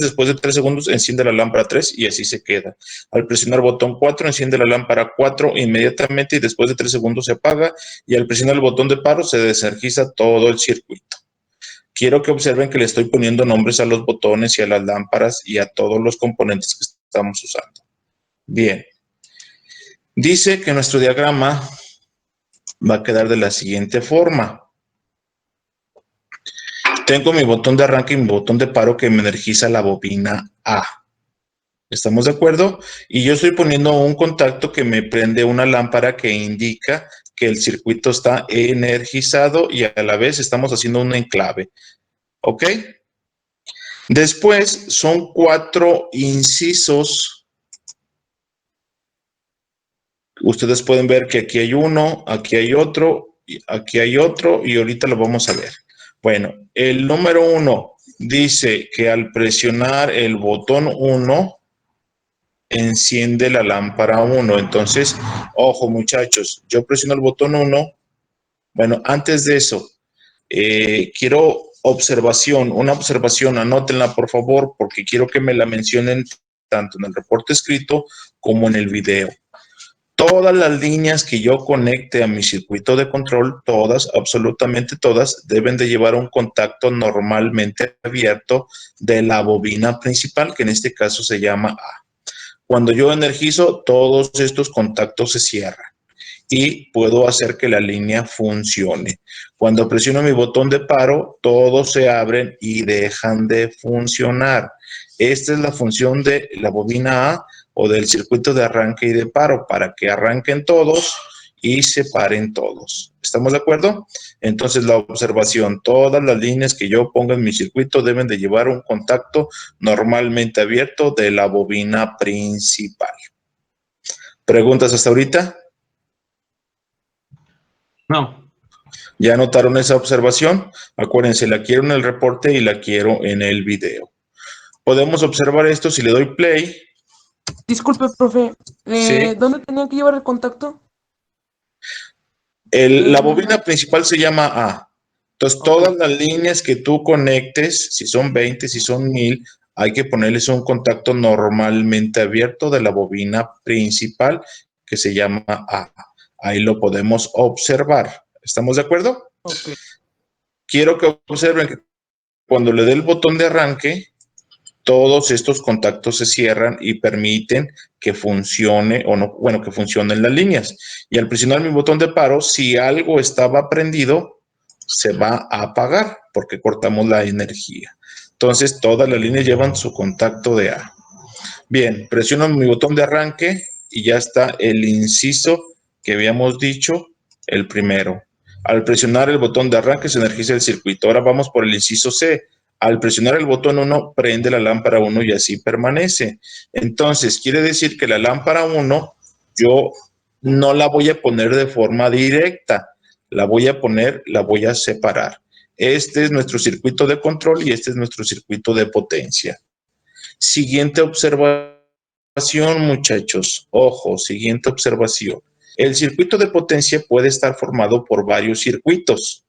después de 3 segundos, enciende la lámpara 3 y así se queda. Al presionar botón 4, enciende la lámpara 4 inmediatamente y después de 3 segundos se apaga. Y al presionar el botón de paro, se desenergiza todo el circuito. Quiero que observen que le estoy poniendo nombres a los botones y a las lámparas y a todos los componentes que estamos usando. Bien. Dice que nuestro diagrama va a quedar de la siguiente forma. Tengo mi botón de arranque y mi botón de paro que me energiza la bobina A. ¿Estamos de acuerdo? Y yo estoy poniendo un contacto que me prende una lámpara que indica que el circuito está energizado y a la vez estamos haciendo un enclave. ¿Ok? Después son 4 incisos. Ustedes pueden ver que aquí hay uno, aquí hay otro, aquí hay otro y ahorita lo vamos a ver. Bueno, el número 1 dice que al presionar el botón 1 enciende la lámpara 1. Entonces, ojo muchachos, yo presiono el botón 1. Bueno, antes de eso, quiero una observación, anótenla por favor, porque quiero que me la mencionen tanto en el reporte escrito como en el video. Todas las líneas que yo conecte a mi circuito de control, todas, absolutamente todas, deben de llevar un contacto normalmente abierto de la bobina principal, que en este caso se llama A. Cuando yo energizo, todos estos contactos se cierran y puedo hacer que la línea funcione. Cuando presiono mi botón de paro, todos se abren y dejan de funcionar. Esta es la función de la bobina A o del circuito de arranque y de paro, para que arranquen todos y se paren todos. ¿Estamos de acuerdo? Entonces, la observación, todas las líneas que yo ponga en mi circuito deben de llevar un contacto normalmente abierto de la bobina principal. ¿Preguntas hasta ahorita? No. ¿Ya notaron esa observación? Acuérdense, la quiero en el reporte y la quiero en el video. Podemos observar esto si le doy play. Disculpe, profe, Sí. ¿dónde tenía que llevar el contacto? La bobina principal se llama A. Entonces, Ok. todas las líneas que tú conectes, si son 20, si son 1000, hay que ponerles un contacto normalmente abierto de la bobina principal que se llama A. Ahí lo podemos observar. ¿Estamos de acuerdo? Ok. Quiero que observen que cuando le dé el botón de arranque, todos estos contactos se cierran y permiten que funcione o no, bueno, que funcionen las líneas. Y al presionar mi botón de paro, si algo estaba prendido, se va a apagar porque cortamos la energía. Entonces, todas las líneas llevan su contacto de A. Bien, presiono mi botón de arranque y ya está el inciso que habíamos dicho, el primero. Al presionar el botón de arranque se energiza el circuito. Ahora vamos por el inciso C. Al presionar el botón 1, prende la lámpara 1 y así permanece. Entonces, quiere decir que la lámpara 1, yo no la voy a poner de forma directa. La voy a separar. Este es nuestro circuito de control y este es nuestro circuito de potencia. Siguiente observación, muchachos. Ojo, siguiente observación. El circuito de potencia puede estar formado por varios circuitos.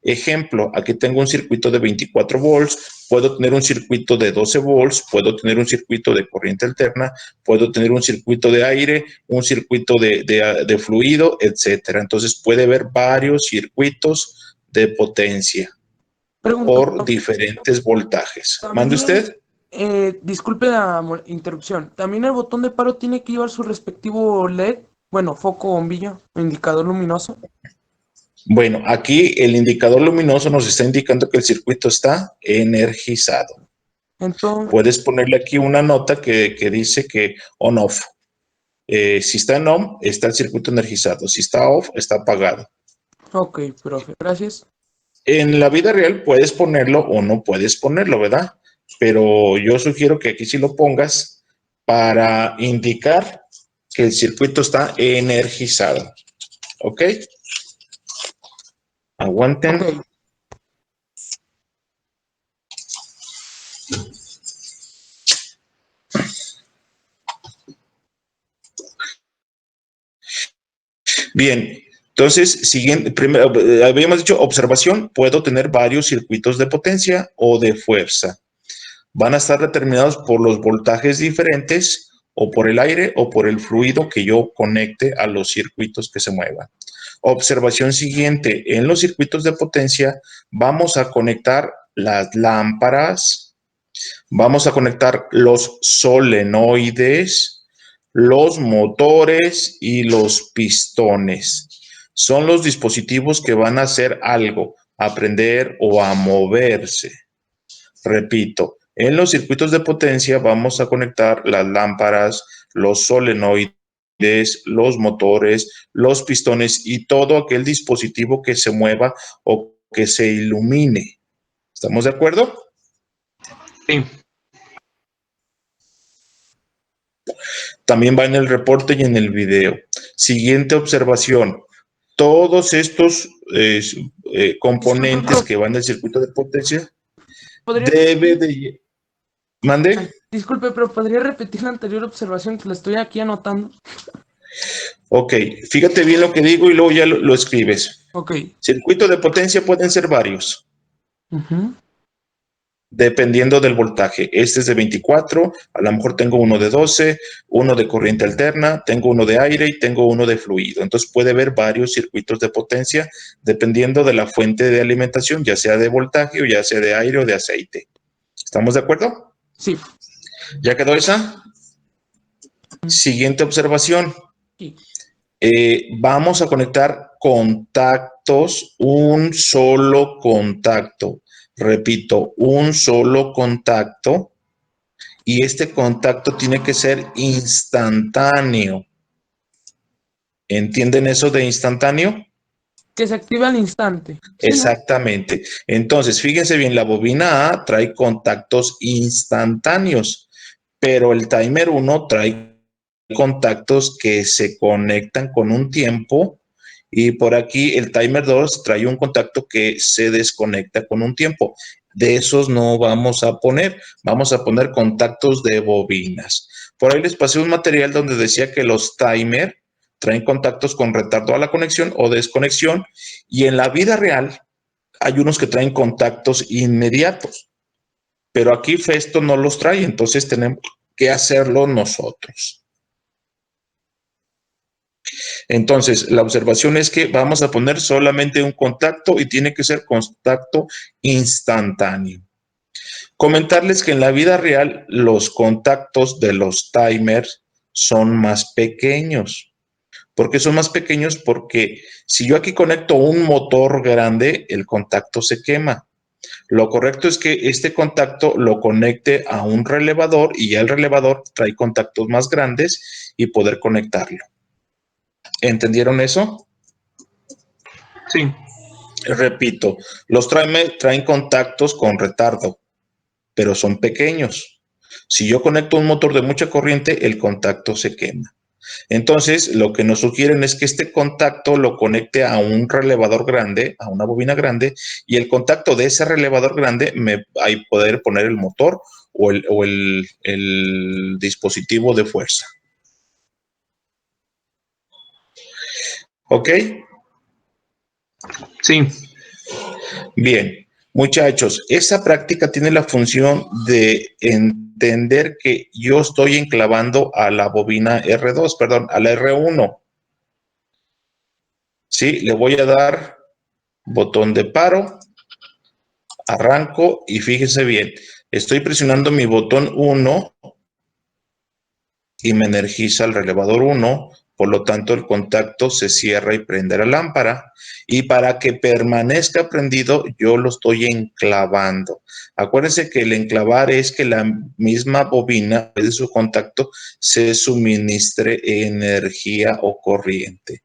Ejemplo, aquí tengo un circuito de 24 volts, puedo tener un circuito de 12 volts, puedo tener un circuito de corriente alterna, puedo tener un circuito de aire, un circuito de fluido, etcétera. Entonces puede haber varios circuitos de potencia por diferentes voltajes. ¿Mande usted? Disculpe la interrupción. ¿También el botón de paro tiene que llevar su respectivo LED? Bueno, foco, bombillo, indicador luminoso. Bueno, aquí el indicador luminoso nos está indicando que el circuito está energizado. Entonces, Puedes ponerle aquí una nota que dice que on-off. Si está en on, está el circuito energizado. Si está off, está apagado. ok, profe, gracias. En la vida real puedes ponerlo o no puedes ponerlo, ¿verdad? Pero yo sugiero que aquí sí lo pongas para indicar que el circuito está energizado. ¿Ok? Aguanten. Ok. Bien, entonces, siguiente, primero, habíamos dicho observación, puedo tener varios circuitos de potencia o de fuerza. van a estar determinados por los voltajes diferentes o por el aire o por el fluido que yo conecte a los circuitos que se muevan. Observación siguiente, en los circuitos de potencia vamos a conectar las lámparas, vamos a conectar los solenoides, los motores y los pistones. Son los dispositivos que van a hacer algo, a prender o a moverse. Repito, en los circuitos de potencia vamos a conectar las lámparas, los solenoides, los motores, los pistones y todo aquel dispositivo que se mueva o que se ilumine. ¿Estamos de acuerdo? Sí. También va en el reporte y en el video. Siguiente observación. Todos estos componentes que van del circuito de potencia debe de... ¿Mande? Disculpe, pero ¿podría repetir la anterior observación que la estoy aquí anotando? Ok, fíjate bien lo que digo y luego ya lo escribes. Ok. Circuitos de potencia pueden ser varios, Ujú. dependiendo del voltaje. Este es de 24, a lo mejor tengo uno de 12, uno de corriente alterna, tengo uno de aire y tengo uno de fluido. Entonces puede haber varios circuitos de potencia dependiendo de la fuente de alimentación, ya sea de voltaje o ya sea de aire o de aceite. ¿Estamos de acuerdo? Sí. ¿Ya quedó esa? Siguiente observación. Sí. Vamos a conectar contactos, un solo contacto. Repito, un solo contacto. Y este contacto tiene que ser instantáneo. ¿Entienden eso de instantáneo? Que se active al instante. ¿Sí, no? Exactamente. Entonces, fíjense bien, la bobina A trae contactos instantáneos, pero el timer 1 trae contactos que se conectan con un tiempo y por aquí el timer 2 trae un contacto que se desconecta con un tiempo. De esos no vamos a poner contactos de bobinas. Por ahí les pasé un material donde decía que los timer traen contactos con retardo a la conexión o desconexión y en la vida real hay unos que traen contactos inmediatos, pero aquí Festo no los trae, entonces tenemos que hacerlo nosotros. Entonces, la observación es que vamos a poner solamente un contacto y tiene que ser contacto instantáneo. Comentarles que en la vida real los contactos de los timers son más pequeños. ¿Por qué son más pequeños? Porque si yo aquí conecto un motor grande, el contacto se quema. Lo correcto es que este contacto lo conecte a un relevador y ya el relevador trae contactos más grandes y poder conectarlo. ¿Entendieron eso? Sí. Repito, los traen contactos con retardo, pero son pequeños. Si yo conecto un motor de mucha corriente, el contacto se quema. Entonces, lo que nos sugieren es que este contacto lo conecte a un relevador grande, a una bobina grande, y el contacto de ese relevador grande hay poder poner el motor o el dispositivo de fuerza. ¿Ok? Sí. Bien, muchachos, esa práctica tiene la función de entender que yo estoy enclavando a la bobina R2, perdón, a la R1. Sí, le voy a dar botón de paro, arranco y fíjense bien, estoy presionando mi botón 1 y me energiza el relevador 1, por lo tanto el contacto se cierra y prende la lámpara. Y para que permanezca prendido, yo lo estoy enclavando. Acuérdense que el enclavar es que la misma bobina de su contacto se suministre energía o corriente.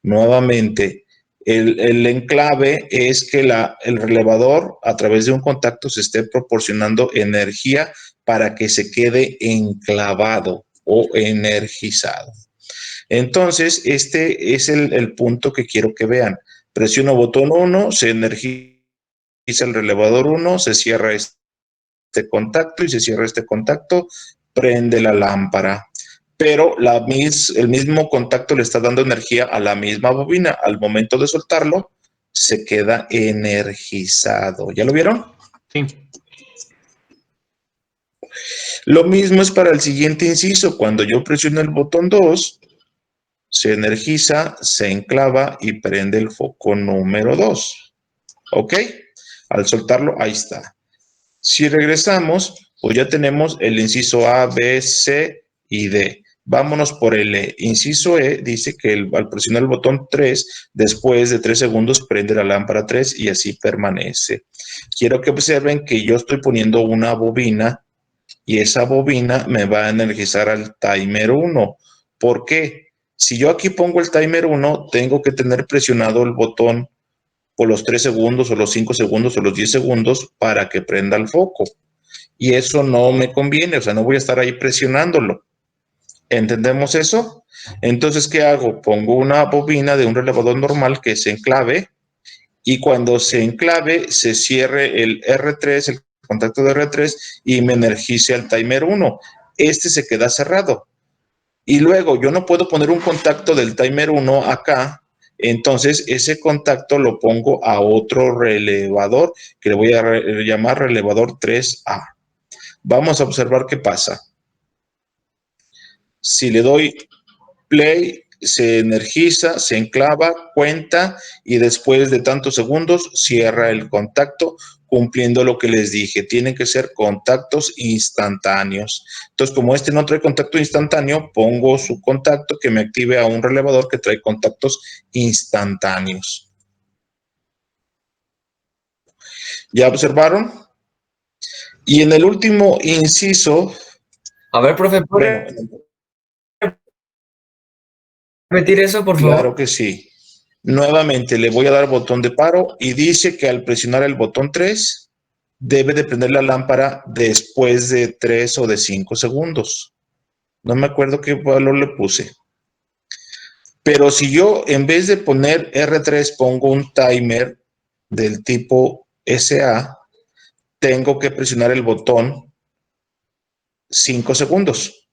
Nuevamente, el enclave es que el relevador a través de un contacto se esté proporcionando energía para que se quede enclavado o energizado. Entonces, este es el punto que quiero que vean. Presiono botón 1, se energiza el relevador 1, se cierra este contacto y se cierra este contacto, prende la lámpara. Pero el mismo contacto le está dando energía a la misma bobina. Al momento de soltarlo, se queda energizado. ¿Ya lo vieron? Sí. Lo mismo es para el siguiente inciso. Cuando yo presiono el botón 2, se energiza, se enclava y prende el foco número 2. ¿Ok? Al soltarlo, ahí está. Si regresamos, pues ya tenemos el inciso A, B, C y D. Vámonos por el E. Inciso E dice que al presionar el botón 3, después de 3 segundos prende la lámpara 3 y así permanece. Quiero que observen que yo estoy poniendo una bobina y esa bobina me va a energizar al timer 1. ¿Por qué? Si yo aquí pongo el timer 1, tengo que tener presionado el botón por los 3 segundos o los 5 segundos o los 10 segundos para que prenda el foco. Y eso no me conviene, o sea, no voy a estar ahí presionándolo. ¿Entendemos eso? Entonces, ¿qué hago? Pongo una bobina de un relevador normal que se enclave y cuando se enclave se cierre el R3, el contacto de R3 y me energice al timer 1. Este se queda cerrado. Y luego yo no puedo poner un contacto del timer 1 acá, entonces ese contacto lo pongo a otro relevador que le voy a llamar relevador 3A. Vamos a observar qué pasa. Si le doy play, se energiza, se enclava, cuenta y después de tantos segundos cierra el contacto, cumpliendo lo que les dije. Tienen que ser contactos instantáneos. Entonces, como este no trae contacto instantáneo, pongo su contacto que me active a un relevador que trae contactos instantáneos. ¿Ya observaron? Y en el último inciso... A ver, profe, ¿puede repetir eso, por favor? Claro que sí. Nuevamente le voy a dar botón de paro y dice que al presionar el botón 3 debe de prender la lámpara después de 3 o de 5 segundos. No me acuerdo qué valor le puse. Pero si yo en vez de poner R3 pongo un timer del tipo SA, tengo que presionar el botón 5 segundos.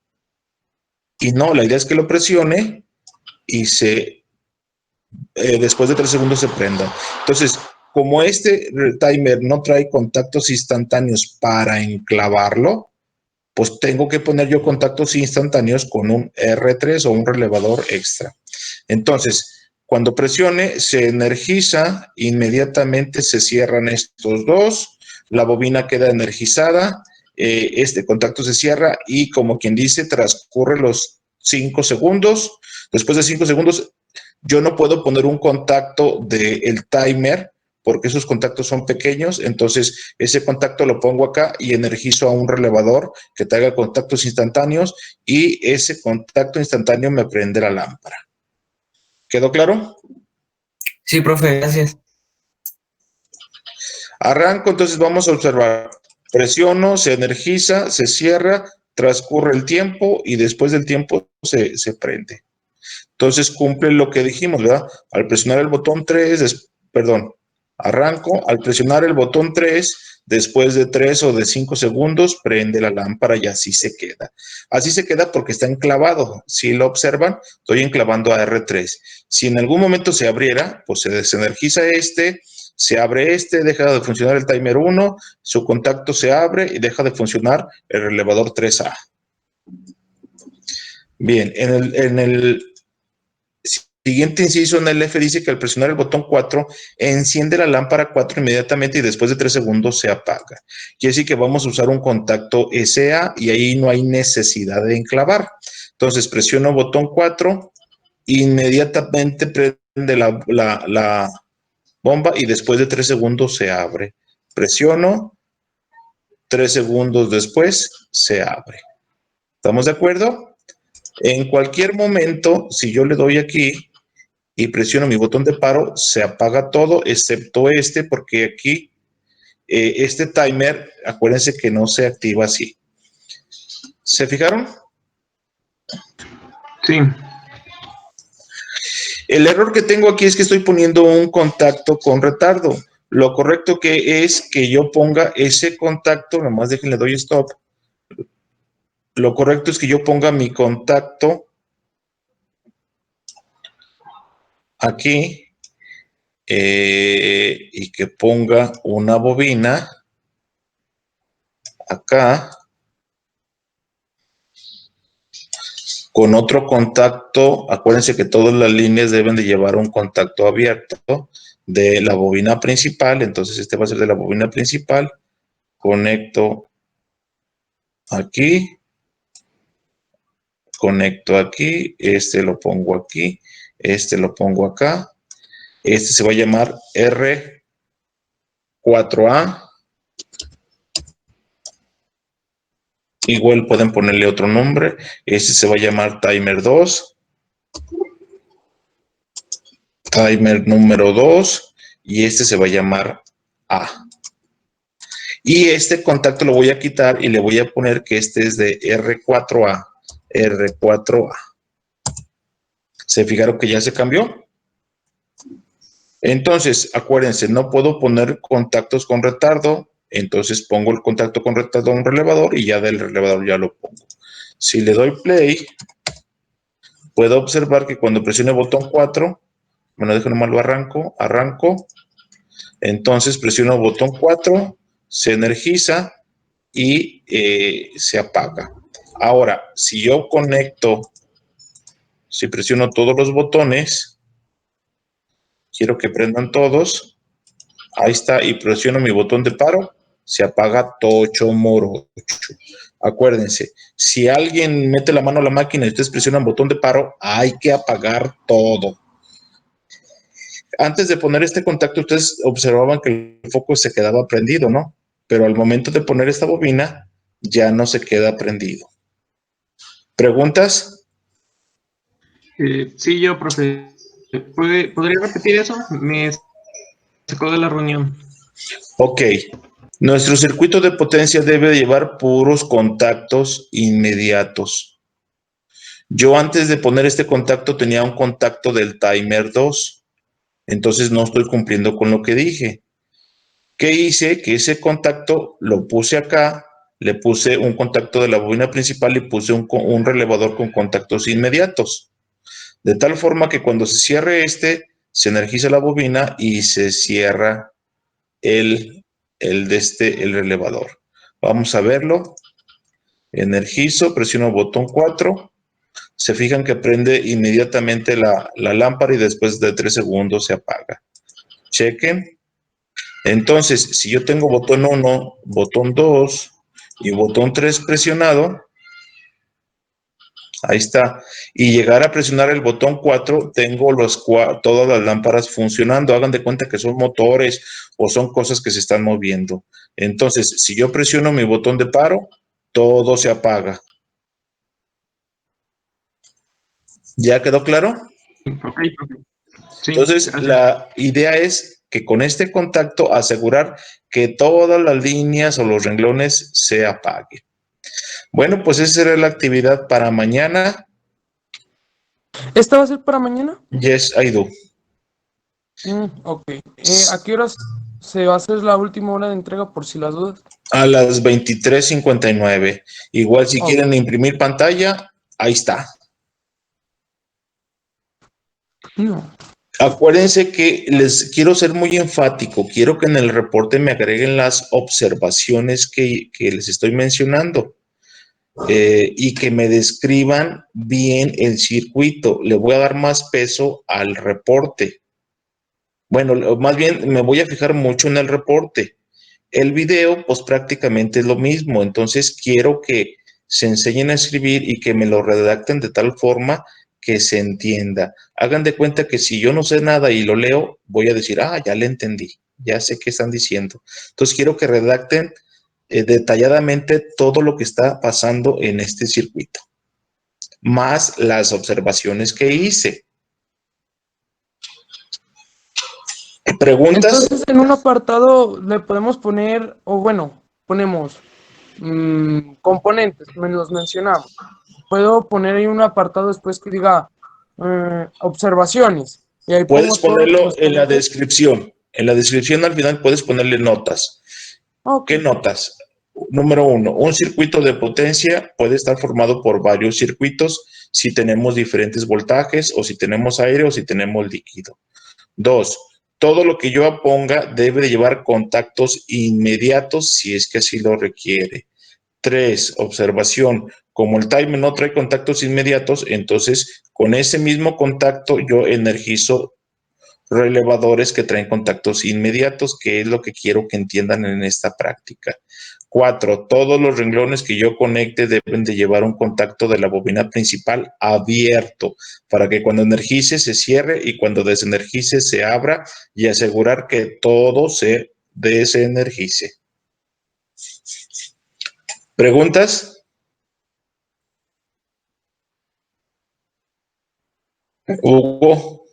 Y no, la idea es que lo presione y después de 3 segundos se prenda. Entonces, como este timer no trae contactos instantáneos para enclavarlo, pues tengo que poner yo contactos instantáneos con un R3 o un relevador extra. Entonces, cuando presione, se energiza, inmediatamente se cierran estos dos, la bobina queda energizada, este contacto se cierra y como quien dice, transcurre los 5 segundos. Después de 5 segundos, yo no puedo poner un contacto del timer porque esos contactos son pequeños, entonces ese contacto lo pongo acá y energizo a un relevador que traiga contactos instantáneos y ese contacto instantáneo me prende la lámpara. ¿Quedó claro? Sí, profe, gracias. Arranco, entonces vamos a observar. Presiono, se energiza, se cierra, transcurre el tiempo y después del tiempo se prende. Entonces cumple lo que dijimos, ¿verdad? Al presionar el botón 3, arranco, al presionar el botón 3, después de 3 o de 5 segundos, prende la lámpara y así se queda. Así se queda porque está enclavado. Si lo observan, estoy enclavando a R3. Si en algún momento se abriera, pues se desenergiza este, se abre este, deja de funcionar el timer 1, su contacto se abre y deja de funcionar el relevador 3A. Bien, en el siguiente inciso en el F dice que al presionar el botón 4 enciende la lámpara 4 inmediatamente y después de 3 segundos se apaga. Quiere decir que vamos a usar un contacto SA y ahí no hay necesidad de enclavar. Entonces presiono botón 4, inmediatamente prende la bomba y después de 3 segundos se abre. Presiono, 3 segundos después se abre. ¿Estamos de acuerdo? En cualquier momento, si yo le doy aquí y presiono mi botón de paro, se apaga todo, excepto este, porque aquí este timer, acuérdense que no se activa así. ¿Se fijaron? Sí. El error que tengo aquí es que estoy poniendo un contacto con retardo. Lo correcto que es que yo ponga ese contacto, nomás déjenle doy stop. Lo correcto es que yo ponga mi contacto aquí y que ponga una bobina acá con otro contacto. Acuérdense que todas las líneas deben de llevar un contacto abierto de la bobina principal. Entonces este va a ser de la bobina principal. Conecto aquí. Conecto aquí. Este lo pongo aquí. Este lo pongo acá. Este se va a llamar R4A. Igual pueden ponerle otro nombre. Este se va a llamar timer 2. Timer número 2. Y este se va a llamar A. Y este contacto lo voy a quitar y le voy a poner que este es de R4A. R4A. ¿Se fijaron que ya se cambió? Entonces, acuérdense, no puedo poner contactos con retardo. Entonces pongo el contacto con retardo a un relevador y ya del relevador ya lo pongo. Si le doy play, puedo observar que cuando presiono el botón 4, bueno, déjenme nomás lo arranco. Entonces presiono el botón 4, se energiza y se apaga. Ahora, si yo conecto, si presiono todos los botones, quiero que prendan todos. Ahí está, y presiono mi botón de paro, se apaga tocho morocho. Acuérdense, si alguien mete la mano a la máquina y ustedes presionan botón de paro, hay que apagar todo. Antes de poner este contacto, ustedes observaban que el foco se quedaba prendido, ¿no? Pero al momento de poner esta bobina, ya no se queda prendido. ¿Preguntas? Sí, yo, profe. ¿Podría repetir eso? Me sacó de la reunión. Ok. Nuestro circuito de potencia debe llevar puros contactos inmediatos. Yo antes de poner este contacto tenía un contacto del timer 2. Entonces no estoy cumpliendo con lo que dije. ¿Qué hice? Que ese contacto lo puse acá, le puse un contacto de la bobina principal y puse un relevador con contactos inmediatos. De tal forma que cuando se cierre este, se energiza la bobina y se cierra el relevador. Vamos a verlo. Energizo, presiono botón 4. Se fijan que prende inmediatamente la lámpara y después de 3 segundos se apaga. Chequen. Entonces, si yo tengo botón 1, botón 2 y botón 3 presionado, ahí está. Y llegar a presionar el botón 4, tengo todas las lámparas funcionando. Hagan de cuenta que son motores o son cosas que se están moviendo. Entonces, si yo presiono mi botón de paro, todo se apaga. ¿Ya quedó claro? Ok, profe. Sí, Entonces, gracias. la idea es que con este contacto asegurar que todas las líneas o los renglones se apaguen. Bueno, pues esa será la actividad para mañana. ¿Esta va a ser para mañana? Yes, I do. Ok. ¿A qué horas se va a hacer la última hora de entrega por si las dudas? A las 23:59. Igual si Ok. quieren imprimir pantalla, ahí está. No. Acuérdense que les quiero ser muy enfático. Quiero que en el reporte me agreguen las observaciones que les estoy mencionando. Y que me describan bien el circuito. Le voy a dar más peso al reporte. Bueno, más bien me voy a fijar mucho en el reporte. El video, pues prácticamente es lo mismo. Entonces quiero que se enseñen a escribir y que me lo redacten de tal forma que se entienda. Hagan de cuenta que si yo no sé nada y lo leo, voy a decir, ya le entendí, ya sé qué están diciendo. Entonces quiero que redacten detalladamente todo lo que está pasando en este circuito, más las observaciones que hice. ¿Preguntas? Entonces, en un apartado le podemos poner, o bueno, ponemos componentes, los mencionamos. Puedo poner ahí un apartado después que diga observaciones. Y ahí Puedes pongo todo lo que ponerlo nos en la comenté. descripción. En la descripción al final puedes ponerle notas. Ok. ¿Qué notas? Número 1, un circuito de potencia puede estar formado por varios circuitos si tenemos diferentes voltajes o si tenemos aire o si tenemos líquido. 2, todo lo que yo ponga debe de llevar contactos inmediatos si es que así lo requiere. 3, observación. Como el timer no trae contactos inmediatos, entonces con ese mismo contacto yo energizo relevadores que traen contactos inmediatos, que es lo que quiero que entiendan en esta práctica. 4, todos los renglones que yo conecte deben de llevar un contacto de la bobina principal abierto para que cuando energice se cierre y cuando desenergice se abra y asegurar que todo se desenergice. ¿Preguntas? Hugo.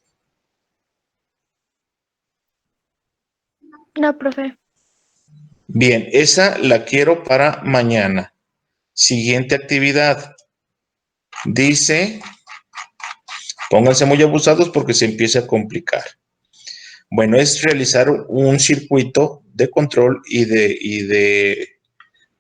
No, profe. Bien, esa la quiero para mañana. Siguiente actividad. Dice, pónganse muy abusados porque se empieza a complicar. Bueno, es realizar un circuito de control y de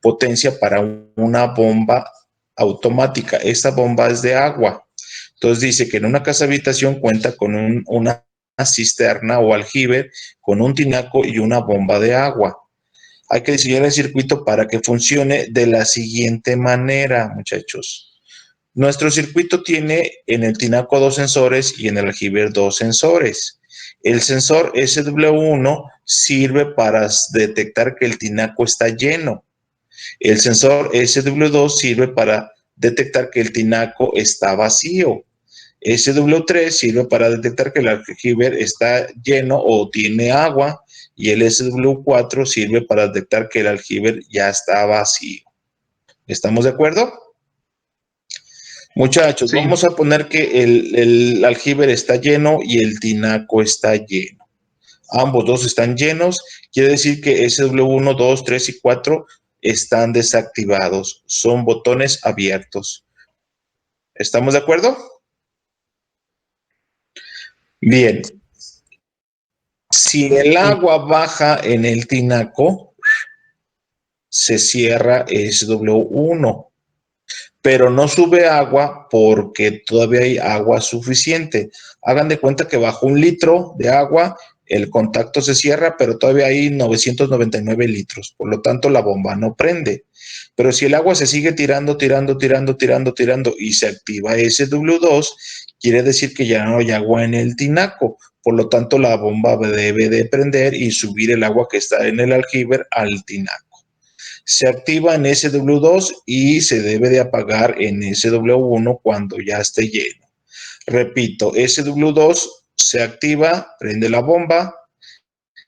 potencia para una bomba automática. Esta bomba es de agua. Entonces dice que en una casa habitación cuenta con una cisterna o aljibe, con un tinaco y una bomba de agua. Hay que diseñar el circuito para que funcione de la siguiente manera, muchachos. Nuestro circuito tiene en el tinaco 2 sensores y en el aljibe 2 sensores. El sensor SW1 sirve para detectar que el tinaco está lleno. El sensor SW2 sirve para detectar que el tinaco está vacío. SW3 sirve para detectar que el aljibe está lleno o tiene agua. Y el SW4 sirve para detectar que el aljibe ya está vacío. ¿Estamos de acuerdo? Muchachos, Sí. vamos a poner que el aljibe está lleno y el tinaco está lleno. Ambos dos están llenos, quiere decir que SW1, 2, 3 y 4 están desactivados. Son botones abiertos. ¿Estamos de acuerdo? Bien. Si el agua baja en el tinaco, se cierra SW1. Pero no sube agua porque todavía hay agua suficiente. Hagan de cuenta que bajo 1 litro de agua, el contacto se cierra, pero todavía hay 999 litros. Por lo tanto, la bomba no prende. Pero si el agua se sigue tirando y se activa SW2, quiere decir que ya no hay agua en el tinaco. Por lo tanto, la bomba debe de prender y subir el agua que está en el aljibe al tinaco. Se activa en SW2 y se debe de apagar en SW1 cuando ya esté lleno. Repito, SW2 se activa, prende la bomba,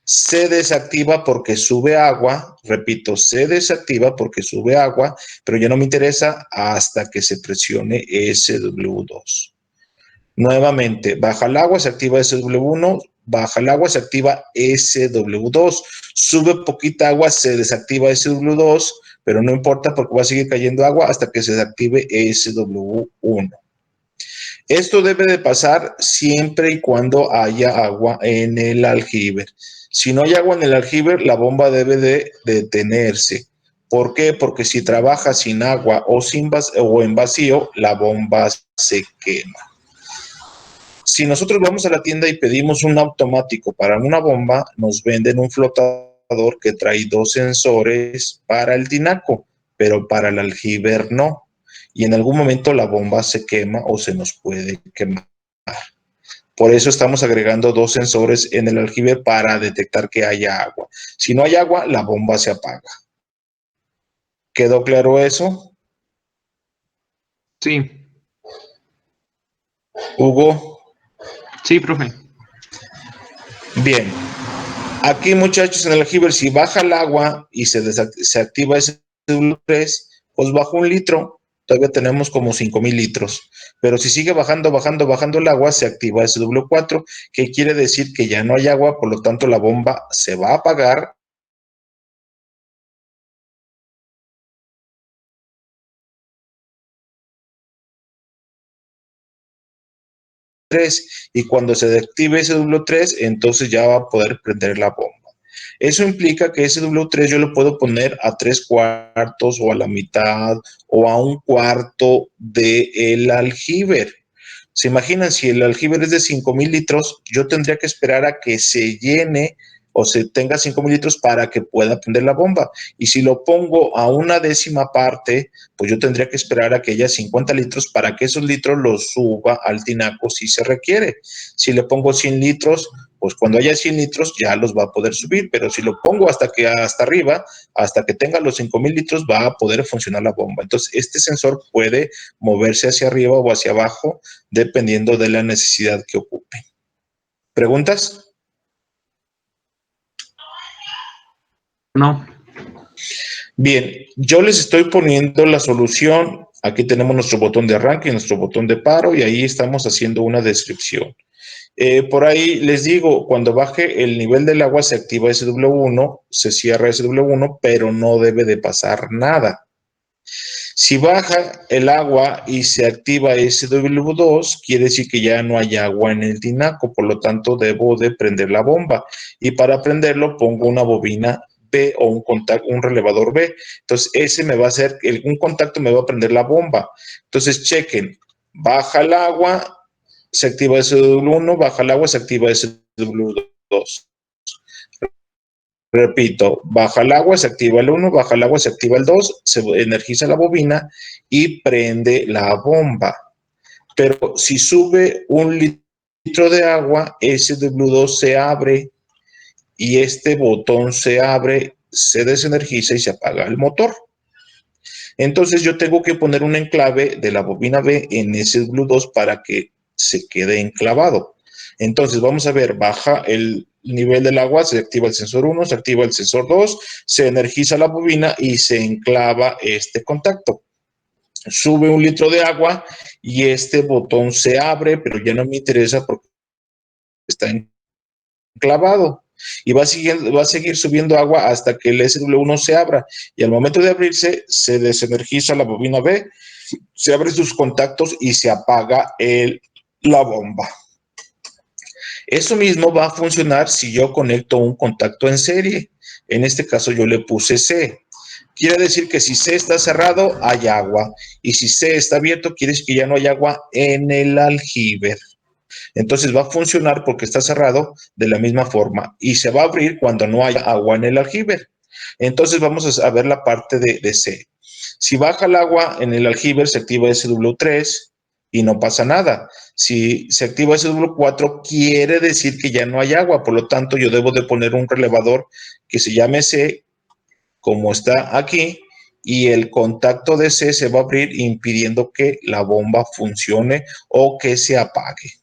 se desactiva porque sube agua, repito, se desactiva porque sube agua, pero ya no me interesa hasta que se presione SW2. Nuevamente, baja el agua, se activa SW1, baja el agua, se activa SW2, sube poquita agua, se desactiva SW2, pero no importa porque va a seguir cayendo agua hasta que se desactive SW1. Esto debe de pasar siempre y cuando haya agua en el aljibe. Si no hay agua en el aljibe, la bomba debe de detenerse. ¿Por qué? Porque si trabaja sin agua o en vacío, la bomba se quema. Si nosotros vamos a la tienda y pedimos un automático para una bomba, nos venden un flotador que trae 2 sensores para el tinaco, pero para el aljibe no. Y en algún momento la bomba se quema o se nos puede quemar. Por eso estamos agregando 2 sensores en el aljibe para detectar que haya agua. Si no hay agua, la bomba se apaga. ¿Quedó claro eso? Sí. Hugo. Sí, profe. Bien. Aquí, muchachos, en el aljibe, si baja el agua y se activa ese SW3, pues bajo 1 litro, todavía tenemos como 5,000 litros. Pero si sigue bajando el agua, se activa SW4, que quiere decir que ya no hay agua, por lo tanto la bomba se va a apagar. Y cuando se active SW3, entonces ya va a poder prender la bomba. Eso implica que ese W3 yo lo puedo poner a 3/4 o a la mitad o a 1/4 del aljibe. ¿Se imaginan? Si el aljibe es de 5,000 litros, yo tendría que esperar a que se llene o se tenga 5 mililitros para que pueda prender la bomba. Y si lo pongo a una décima parte, pues yo tendría que esperar a que haya 50 litros para que esos litros los suba al tinaco si se requiere. Si le pongo 100 litros, pues cuando haya 100 litros ya los va a poder subir, pero si lo pongo hasta arriba, hasta que tenga los 5,000 litros, va a poder funcionar la bomba. Entonces, este sensor puede moverse hacia arriba o hacia abajo, dependiendo de la necesidad que ocupe. ¿Preguntas? No. Bien, yo les estoy poniendo la solución. Aquí tenemos nuestro botón de arranque y nuestro botón de paro, y ahí estamos haciendo una descripción. Por ahí les digo, cuando baje el nivel del agua se activa SW1, se cierra SW1, pero no debe de pasar nada. Si baja el agua y se activa SW2, quiere decir que ya no hay agua en el tinaco, por lo tanto debo de prender la bomba. Y para prenderlo pongo una bobina B o un relevador B. Entonces ese me va a hacer, un contacto me va a prender la bomba. Entonces chequen, baja el agua, se activa SW1, baja el agua, se activa SW2. Repito, baja el agua, se activa el 1, baja el agua, se activa el 2, se energiza la bobina y prende la bomba. Pero si sube un litro de agua, SW2 se abre y este botón se abre, se desenergiza y se apaga el motor. Entonces yo tengo que poner un enclave de la bobina B en SW2 para que se quede enclavado. Entonces vamos a ver, baja el nivel del agua, se activa el sensor 1, se activa el sensor 2, se energiza la bobina y se enclava este contacto. Sube un litro de agua y este botón se abre, pero ya no me interesa porque está enclavado. Y va a seguir subiendo agua hasta que el SW1 se abra. Y al momento de abrirse, se desenergiza la bobina B, se abren sus contactos y se apaga la bomba. Eso mismo va a funcionar si yo conecto un contacto en serie. En este caso yo le puse C. Quiere decir que si C está cerrado, hay agua. Y si C está abierto, quiere decir que ya no hay agua en el aljibe. Entonces va a funcionar porque está cerrado de la misma forma. Y se va a abrir cuando no haya agua en el aljibe. Entonces vamos a ver la parte de C. Si baja el agua en el aljibe, se activa SW3 y no pasa nada. Si se activa SW4, quiere decir que ya no hay agua. Por lo tanto, yo debo de poner un relevador que se llame C, como está aquí, y el contacto de C se va a abrir impidiendo que la bomba funcione o que se apague.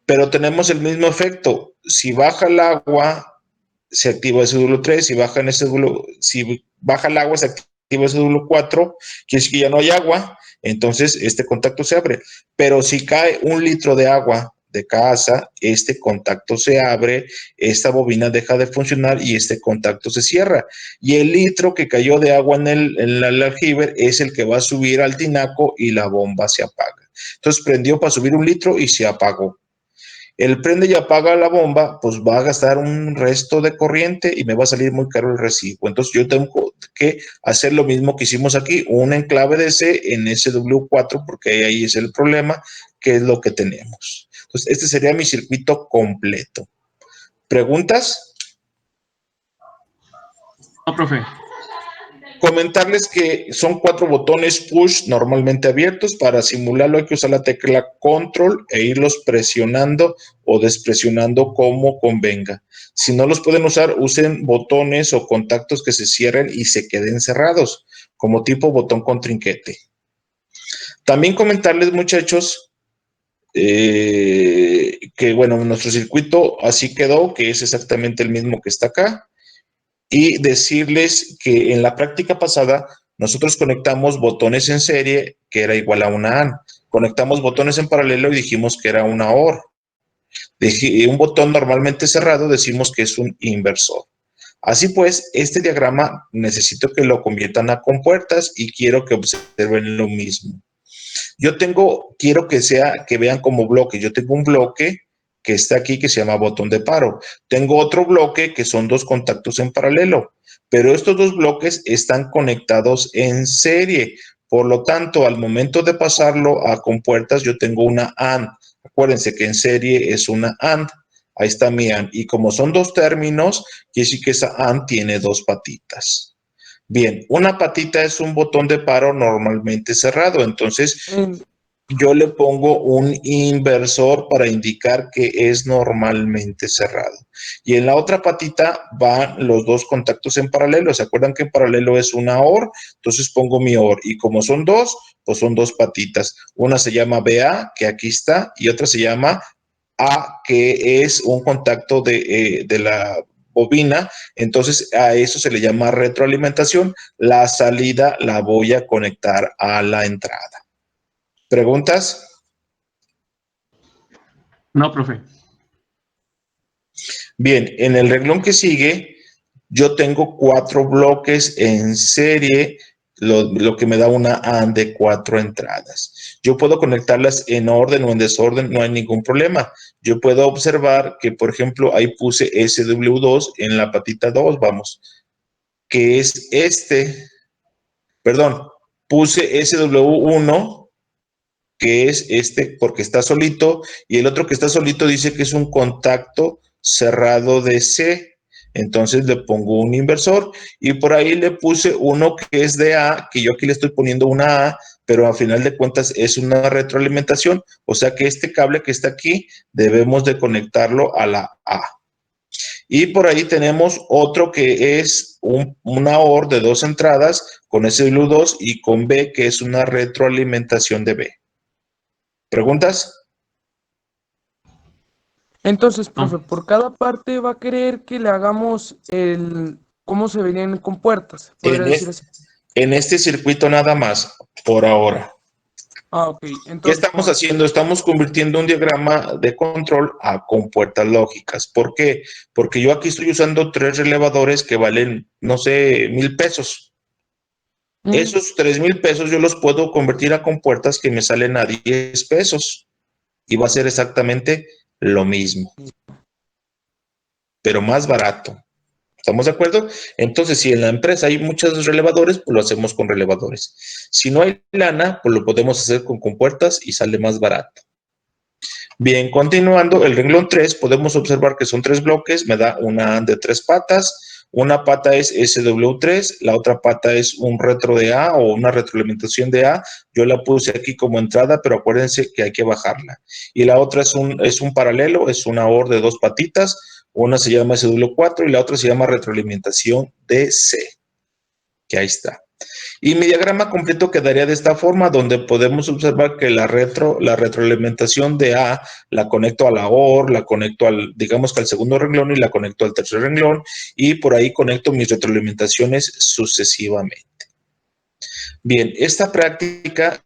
Pero tenemos el mismo efecto. Si baja el agua, se activa SW3. Si baja el agua, se activa SW4. Quiere decir que ya no hay agua. Entonces, este contacto se abre. Pero si cae un litro de agua de casa, este contacto se abre, esta bobina deja de funcionar y este contacto se cierra. Y el litro que cayó de agua en el aljibe es el que va a subir al tinaco y la bomba se apaga. Entonces, prendió para subir un litro y se apagó. El prende y apaga la bomba, pues va a gastar un resto de corriente y me va a salir muy caro el recibo. Entonces yo tengo que hacer lo mismo que hicimos aquí, un enclave de C en SW4, porque ahí es el problema, que es lo que tenemos. Entonces este sería mi circuito completo. ¿Preguntas? No, profe. Comentarles que son 4 botones push normalmente abiertos. Para simularlo hay que usar la tecla control e irlos presionando o despresionando como convenga. Si no los pueden usar, usen botones o contactos que se cierren y se queden cerrados, como tipo botón con trinquete. También comentarles, muchachos, que bueno, nuestro circuito así quedó, que es exactamente el mismo que está acá. Y decirles que en la práctica pasada nosotros conectamos botones en serie que era igual a una AND. Conectamos botones en paralelo y dijimos que era una OR. Un botón normalmente cerrado decimos que es un inversor. Así pues, este diagrama necesito que lo conviertan a compuertas y quiero que observen lo mismo. Quiero que vean como bloque. Yo tengo un bloque que está aquí que se llama botón de paro. Tengo otro bloque que son 2 contactos en paralelo, pero estos 2 bloques están conectados en serie. Por lo tanto, al momento de pasarlo a compuertas, yo tengo una AND. Acuérdense que en serie es una AND. Ahí está mi AND. Y como son dos términos, quiere decir que esa AND tiene dos patitas. Bien, una patita es un botón de paro normalmente cerrado. Entonces, yo le pongo un inversor para indicar que es normalmente cerrado. Y en la otra patita van los dos contactos en paralelo. ¿Se acuerdan que en paralelo es una OR? Entonces pongo mi OR. Y como son dos, pues son dos patitas. Una se llama BA, que aquí está, y otra se llama A, que es un contacto de la bobina. Entonces a eso se le llama retroalimentación. La salida la voy a conectar a la entrada. ¿Preguntas? No, profe. Bien, en el renglón que sigue, yo tengo 4 bloques en serie, lo que me da una AND de 4 entradas. Yo puedo conectarlas en orden o en desorden, no hay ningún problema. Yo puedo observar que, por ejemplo, ahí puse SW2 en la patita 2, vamos, que es perdón, puse SW1, que es porque está solito, y el otro que está solito dice que es un contacto cerrado de C. Entonces le pongo un inversor y por ahí le puse uno que es de A, que yo aquí le estoy poniendo una A, pero a final de cuentas es una retroalimentación, o sea que este cable que está aquí debemos de conectarlo a la A. Y por ahí tenemos otro que es una OR de 2 entradas con SW2 y con B, que es una retroalimentación de B. ¿Preguntas? Entonces, profe, por cada parte va a querer que le hagamos cómo se verían con puertas, podría decir así. En este circuito nada más, por ahora. Ah, ok. ¿Qué Entonces, estamos haciendo? Estamos convirtiendo un diagrama de control a compuertas lógicas. ¿Por qué? Porque yo aquí estoy usando 3 relevadores que valen, no sé, 1,000 pesos. Esos 3,000 pesos yo los puedo convertir a compuertas que me salen a 10 pesos. Y va a ser exactamente lo mismo, pero más barato. ¿Estamos de acuerdo? Entonces, si en la empresa hay muchos relevadores, pues lo hacemos con relevadores. Si no hay lana, pues lo podemos hacer con compuertas y sale más barato. Bien, continuando, el renglón 3, podemos observar que son 3 bloques, me da una AND de 3 patas. Una pata es SW3, la otra pata es un retro de A o una retroalimentación de A. Yo la puse aquí como entrada, pero acuérdense que hay que bajarla. Y la otra es un paralelo, es una OR de 2 patitas. Una se llama SW4 y la otra se llama retroalimentación de C, que ahí está. Y mi diagrama completo quedaría de esta forma, donde podemos observar que la retroalimentación de A la conecto a la OR, la conecto digamos que al segundo renglón y la conecto al tercer renglón, y por ahí conecto mis retroalimentaciones sucesivamente. Bien, esta práctica,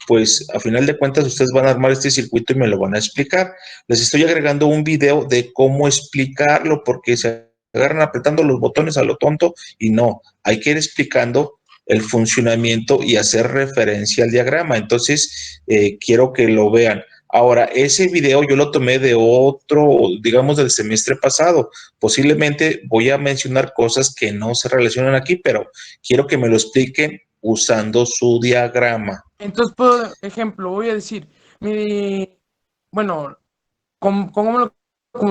pues a final de cuentas ustedes van a armar este circuito y me lo van a explicar. Les estoy agregando un video de cómo explicarlo, porque se agarran apretando los botones a lo tonto y no, hay que ir explicando el funcionamiento y hacer referencia al diagrama. Entonces, quiero que lo vean. Ahora, ese video yo lo tomé de otro, digamos, del semestre pasado. Posiblemente voy a mencionar cosas que no se relacionan aquí, pero quiero que me lo expliquen usando su diagrama. Entonces, por ejemplo, voy a decir, bueno, como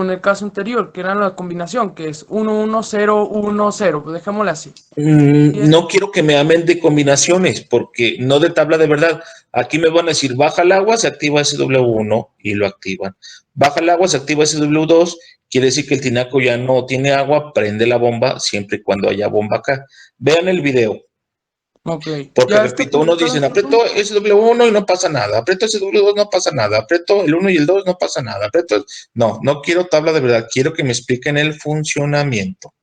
en el caso anterior, que era la combinación, que es 1, 1, 0, 1, 0, pues dejémosla así. No quiero que me amen de combinaciones, porque no de tabla de verdad. Aquí me van a decir, baja el agua, se activa SW1 y lo activan. Baja el agua, se activa SW2, quiere decir que el tinaco ya no tiene agua, prende la bomba siempre y cuando haya bomba acá. Vean el video. Ok. Porque Ya está repito, unos publicado dicen, en aprieto YouTube. SW1 y no pasa nada, aprieto SW2 no pasa nada, aprieto el 1 y el 2 no pasa nada, no quiero tabla de verdad, quiero que me expliquen el funcionamiento.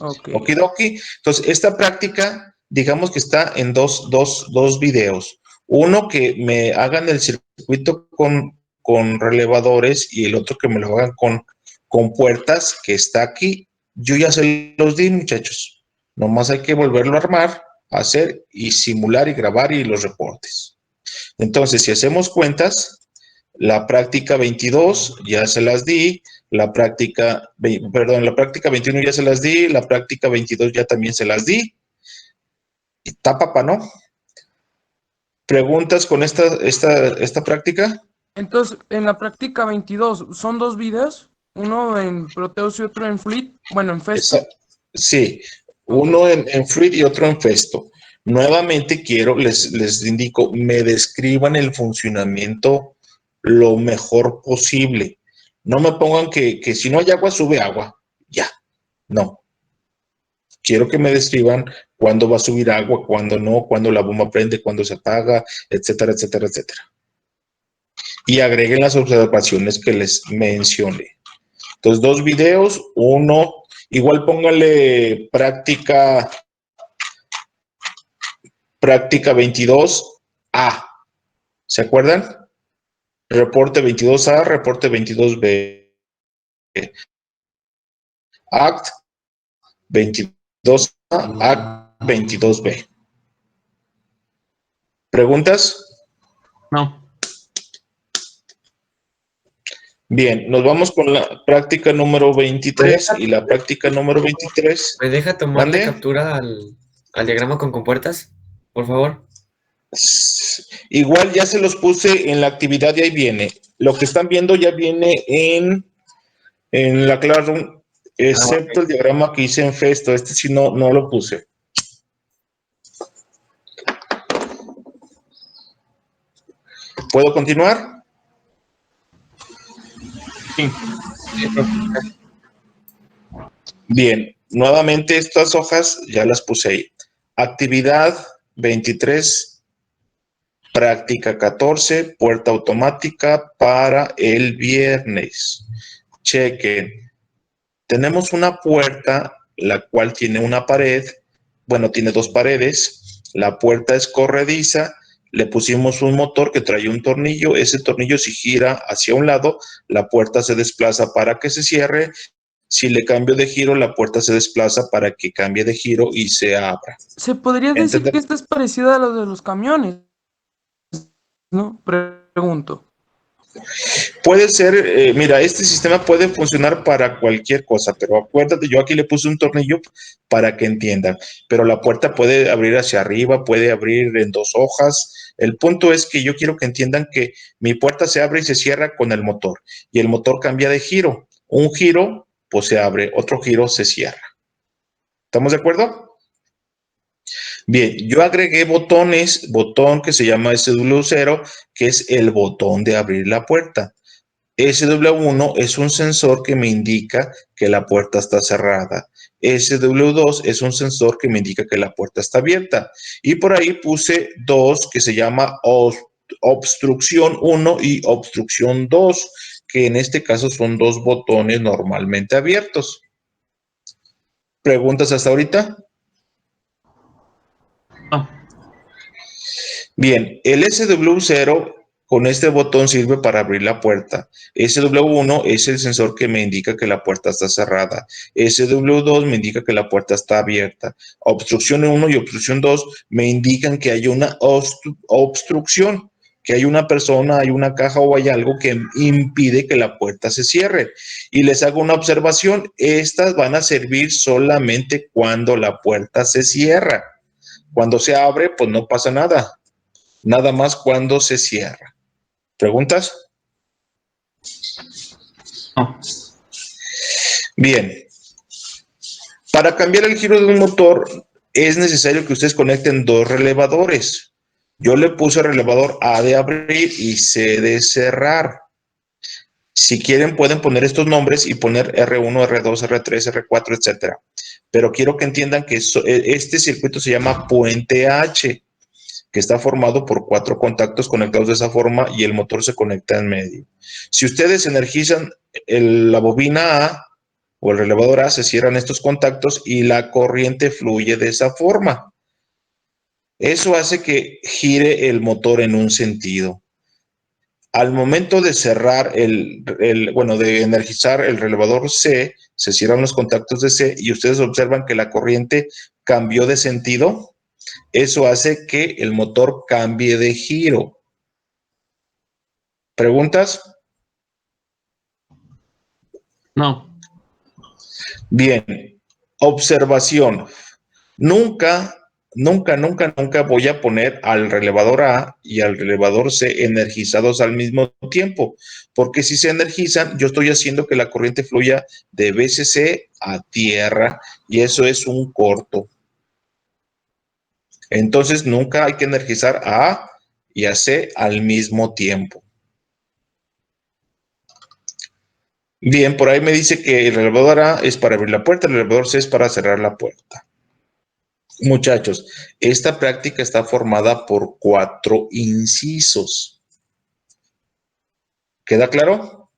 Ok. Okidoki. Entonces, esta práctica, digamos que está en dos videos. Uno que me hagan el circuito con relevadores y el otro que me lo hagan con puertas, que está aquí. Yo ya se los di, muchachos. Nomás hay que volverlo a armar, hacer y simular y grabar y los reportes. Entonces, si hacemos cuentas, la práctica 22 ya se las di, la práctica 21 ya se las di, la práctica 22 ya también se las di. Está papá, ¿no? ¿Preguntas con esta práctica? Entonces, en la práctica 22, ¿son 2 videos? Uno en Proteus y otro en Fleet, bueno, en Festo. Sí, uno en Fluid y otro en Festo. Nuevamente les indico, me describan el funcionamiento lo mejor posible. No me pongan que si no hay agua, sube agua. Ya, no. Quiero que me describan cuándo va a subir agua, cuándo no, cuándo la bomba prende, cuándo se apaga, etcétera, etcétera, etcétera. Y agreguen las observaciones que les mencioné. Entonces, 2 videos, uno, igual póngale práctica 22A. ¿Se acuerdan? Reporte 22A, reporte 22B. ACT 22A, ACT 22B. ¿Preguntas? No. Bien, nos vamos con la práctica número 23 y la práctica número 23. ¿Me deja tomarle ¿Mande? captura al diagrama con compuertas? Por favor. Igual ya se los puse en la actividad y ahí viene. Lo que están viendo ya viene en la Classroom, excepto el diagrama que hice en Festo. Este sí no lo puse. ¿Puedo continuar? Sí. Bien, nuevamente estas hojas ya las puse ahí. Actividad 23, práctica 14, puerta automática para el viernes. Chequen. Tenemos una puerta, la cual tiene una pared, bueno, tiene 2 paredes. La puerta es corrediza. Le pusimos un motor que trae un tornillo. Ese tornillo, si gira hacia un lado, la puerta se desplaza para que se cierre. Si le cambio de giro, la puerta se desplaza para que cambie de giro y se abra. Se podría decir ¿Entender? que esta es parecida a lo de los camiones, ¿no? Pregunto. Puede ser, mira, este sistema puede funcionar para cualquier cosa, pero acuérdate, yo aquí le puse un tornillo para que entiendan, pero la puerta puede abrir hacia arriba, puede abrir en 2 hojas. El punto es que yo quiero que entiendan que mi puerta se abre y se cierra con el motor, y el motor cambia de giro. Un giro, pues se abre, otro giro se cierra. ¿Estamos de acuerdo? Bien, yo agregué botones, botón que se llama SW0, que es el botón de abrir la puerta. SW1 es un sensor que me indica que la puerta está cerrada. SW2 es un sensor que me indica que la puerta está abierta. Y por ahí puse 2 que se llama obstrucción 1 y obstrucción 2, que en este caso son 2 botones normalmente abiertos. ¿Preguntas hasta ahorita? No. Bien, el SW0 con este botón sirve para abrir la puerta. SW1 es el sensor que me indica que la puerta está cerrada. SW2 me indica que la puerta está abierta. Obstrucción 1 y obstrucción 2 me indican que hay una obstrucción, que hay una persona, hay una caja o hay algo que impide que la puerta se cierre. Y les hago una observación, estas van a servir solamente cuando la puerta se cierra. Cuando se abre, pues no pasa nada. Nada más cuando se cierra. ¿Preguntas? No. Bien. Para cambiar el giro de un motor es necesario que ustedes conecten 2 relevadores. Yo le puse relevador A de abrir y C de cerrar. Si quieren pueden poner estos nombres y poner R1, R2, R3, R4, etcétera. Pero quiero que entiendan que este circuito se llama puente H, que está formado por 4 contactos conectados de esa forma y el motor se conecta en medio. Si ustedes energizan la bobina A o el relevador A, se cierran estos contactos y la corriente fluye de esa forma. Eso hace que gire el motor en un sentido. Al momento de cerrar de energizar el relevador C, se cierran los contactos de C y ustedes observan que la corriente cambió de sentido. Eso hace que el motor cambie de giro. ¿Preguntas? No. Bien. Observación. Nunca nunca voy a poner al relevador A y al relevador C energizados al mismo tiempo, porque si se energizan, yo estoy haciendo que la corriente fluya de BCC a tierra y eso es un corto. Entonces, nunca hay que energizar a A y a C al mismo tiempo. Bien, por ahí me dice que el relevador A es para abrir la puerta, el relevador C es para cerrar la puerta. Muchachos, esta práctica está formada por 4 incisos. ¿Queda claro?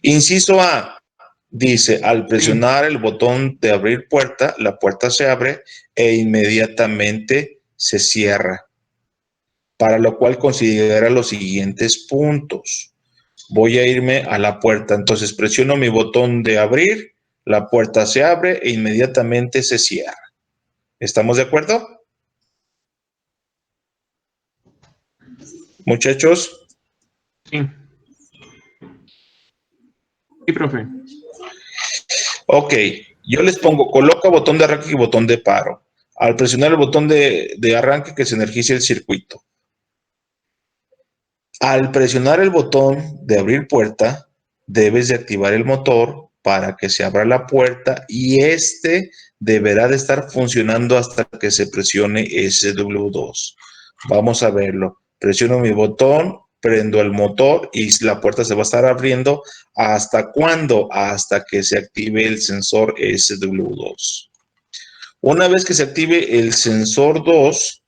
Inciso A dice, al presionar el botón de abrir puerta, la puerta se abre e inmediatamente se cierra, para lo cual considera los siguientes puntos. Voy a irme a la puerta, entonces presiono mi botón de abrir, la puerta se abre e inmediatamente se cierra. ¿Estamos de acuerdo? Muchachos. Sí. Sí, profe. Ok, yo les pongo, coloca botón de arranque y botón de paro. Al presionar el botón de arranque, que se energice el circuito. Al presionar el botón de abrir puerta, debes de activar el motor para que se abra la puerta y este deberá de estar funcionando hasta que se presione SW2. Vamos a verlo. Presiono mi botón, prendo el motor y la puerta se va a estar abriendo. ¿Hasta cuándo? Hasta que se active el sensor SW2. Una vez que se active el sensor 2,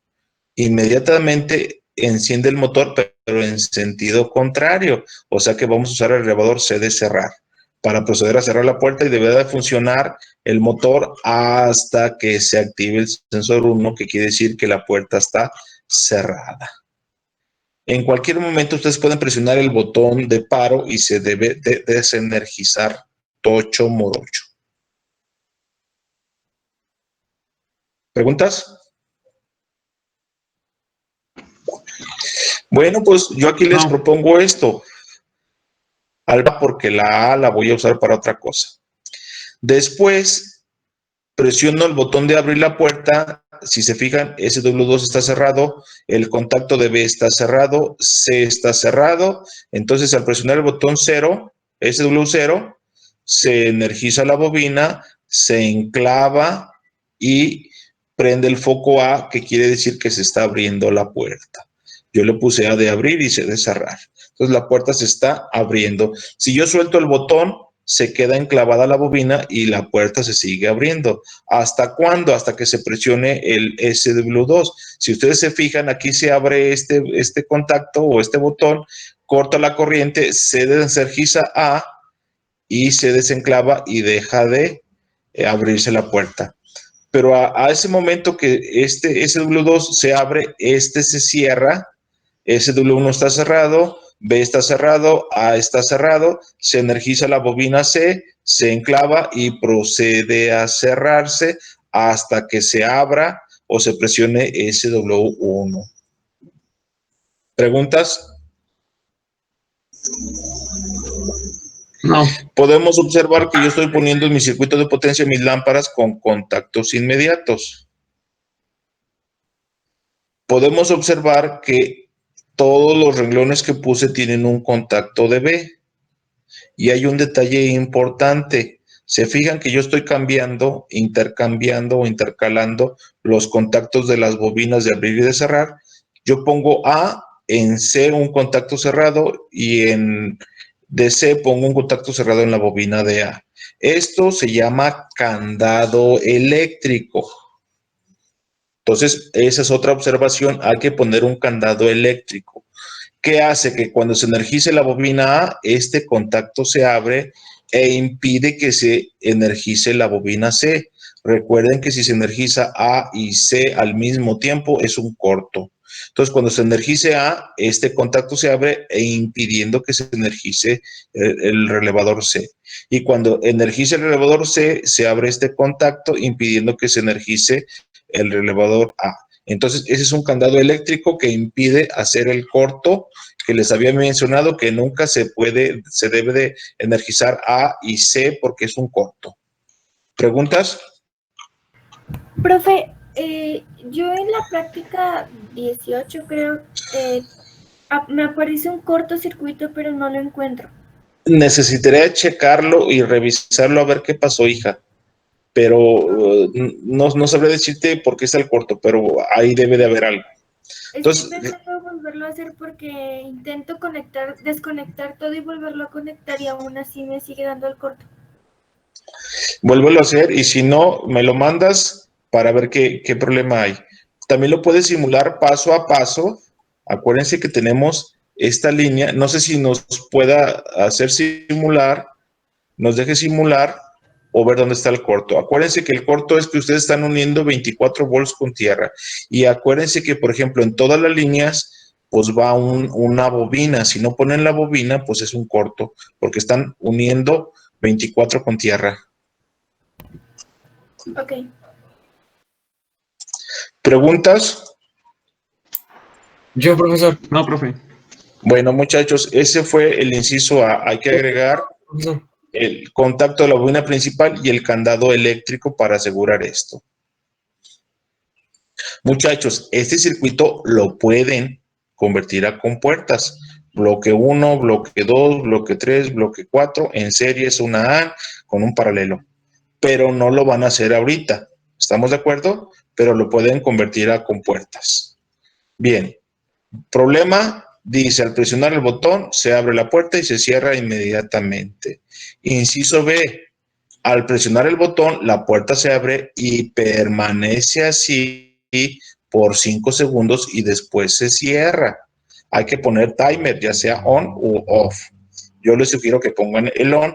inmediatamente enciende el motor, pero en sentido contrario. O sea que vamos a usar el elevador C de cerrar para proceder a cerrar la puerta y deberá de funcionar el motor hasta que se active el sensor 1, que quiere decir que la puerta está cerrada. En cualquier momento ustedes pueden presionar el botón de paro y se debe de desenergizar tocho morocho. ¿Preguntas? Bueno, pues yo aquí les propongo esto. Alba, porque la A la voy a usar para otra cosa. Después, presiono el botón de abrir la puerta. Si se fijan, SW2 está cerrado, el contacto de B está cerrado, C está cerrado. Entonces, al presionar el botón 0, SW0, se energiza la bobina, se enclava y prende el foco A, que quiere decir que se está abriendo la puerta. Yo le puse A de abrir y C de cerrar. Entonces, la puerta se está abriendo. Si yo suelto el botón, se queda enclavada la bobina y la puerta se sigue abriendo. ¿Hasta cuándo? Hasta que se presione el SW2. Si ustedes se fijan, aquí se abre este contacto o este botón, corta la corriente, se desenergiza A y se desenclava y deja de abrirse la puerta. Pero a ese momento que este SW2 se abre, este se cierra, SW1 está cerrado, B está cerrado, A está cerrado, se energiza la bobina C, se enclava y procede a cerrarse hasta que se abra o se presione SW1. ¿Preguntas? No. Podemos observar que yo estoy poniendo en mi circuito de potencia mis lámparas con contactos inmediatos. Podemos observar que todos los renglones que puse tienen un contacto de B. Y hay un detalle importante. Se fijan que yo estoy cambiando, intercambiando o intercalando los contactos de las bobinas de abrir y de cerrar. Yo pongo A, en C un contacto cerrado y en DC pongo un contacto cerrado en la bobina de A. Esto se llama candado eléctrico. Entonces, esa es otra observación. Hay que poner un candado eléctrico. ¿Qué hace? Que cuando se energice la bobina A, este contacto se abre e impide que se energice la bobina C. Recuerden que si se energiza A y C al mismo tiempo es un corto. Entonces, cuando se energice A, este contacto se abre e impidiendo que se energice el relevador C. Y cuando energice el relevador C, se abre este contacto impidiendo que se energice el relevador A. Entonces, ese es un candado eléctrico que impide hacer el corto que les había mencionado, que nunca se debe de energizar A y C porque es un corto. ¿Preguntas? Profe, yo en la práctica 18 creo, me aparece un cortocircuito, pero no lo encuentro. Necesitaré checarlo y revisarlo a ver qué pasó, hija. Pero no sabré decirte por qué está el corto, pero ahí debe de haber algo. Estoy Entonces, pensando volverlo a hacer porque intento desconectar todo y volverlo a conectar y aún así me sigue dando el corto. vuélvelo a hacer y si no, me lo mandas para ver qué problema hay. También lo puedes simular paso a paso. Acuérdense que tenemos esta línea. No sé si nos pueda hacer simular, nos deje simular o ver dónde está el corto. Acuérdense que el corto es que ustedes están uniendo 24 volts con tierra. Y acuérdense que, por ejemplo, en todas las líneas, pues va una bobina. Si no ponen la bobina, pues es un corto, porque están uniendo 24 con tierra. Ok. ¿Preguntas? Yo, profesor. No, profe. Bueno, muchachos, ese fue el inciso A. Hay que agregar Profesor. el contacto de la bobina principal y el candado eléctrico para asegurar esto. Muchachos, este circuito lo pueden convertir a compuertas. Bloque 1, bloque 2, bloque 3, bloque 4, en serie es una A con un paralelo. Pero no lo van a hacer ahorita. ¿Estamos de acuerdo? Pero lo pueden convertir a compuertas. Bien. Problema, dice, al presionar el botón se abre la puerta y se cierra inmediatamente. Inciso B, al presionar el botón la puerta se abre y permanece así por 5 segundos y después se cierra. Hay que poner timer, ya sea on u off. Yo les sugiero que pongan el on